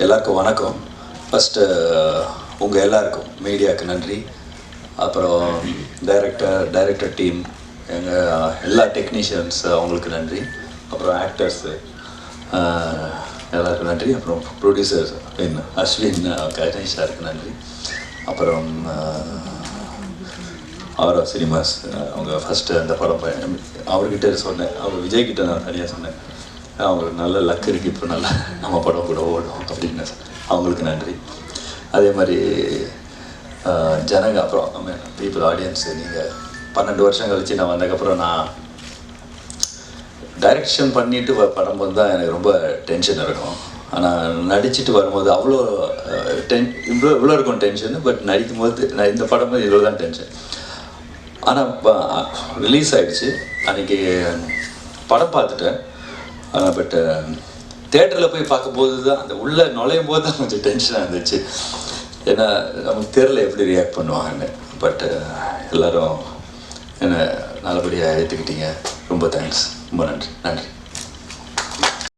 எல்லாருக்கும் வணக்கம். ஃபஸ்ட்டு உங்கள் எல்லாருக்கும் மீடியாவுக்கு நன்றி. அப்புறம் டைரக்டர் டீம், எங்கள் எல்லா டெக்னீஷியன்ஸ் அவங்களுக்கு நன்றி. அப்புறம் ஆக்டர்ஸு எல்லாருக்கும் நன்றி. அப்புறம் ப்ரொடியூசர் அஸ்வின் கணேஷ் சாருக்கு நன்றி. அப்புறம் ஆரா சினிமாஸ் அவங்க ஃபஸ்ட்டு அந்த படம் அவர்கிட்ட சொன்னேன், அவர் விஜய்கிட்ட நான் தனியாக சொன்னேன், அவங்களுக்கு நல்ல லக் இருக்குது, இப்போ நல்லா நம்ம படம் கூட ஓடும் அப்படின்னு அவங்களுக்கு நன்றி. அதே மாதிரி ஜனங்க, அப்புறம் பீப்புள் ஆடியன்ஸு, நீங்கள் 12 வருஷம் கழித்து நான் வந்ததுக்கப்புறம் நான் டைரக்ஷன் பண்ணிவிட்டு படம் வந்து தான் எனக்கு ரொம்ப டென்ஷன் இருக்கும். ஆனால் நடிச்சுட்டு வரும்போது அவ்வளோ இவ்வளோ இருக்கும் டென்ஷனு. பட் நடிக்கும் போது நான் இந்த படம் போது இவ்வளோ தான் டென்ஷன். ஆனால் ரிலீஸ் ஆகிடுச்சு அன்றைக்கி படம் பார்த்துட்டேன். பட் தேட்டரில் போய் பார்க்கும்போது தான் அந்த உள்ளே நுழையும் போது தான் கொஞ்சம் டென்ஷனாக இருந்துச்சு. ஏன்னா நமக்கு தெரியல எப்படி ரியாக்ட் பண்ணுவாங்கன்னு. பட் எல்லோரும் என்னை நல்லபடியாக ஏற்றுக்கிட்டீங்க. ரொம்ப தேங்க்ஸ், ரொம்ப நன்றி.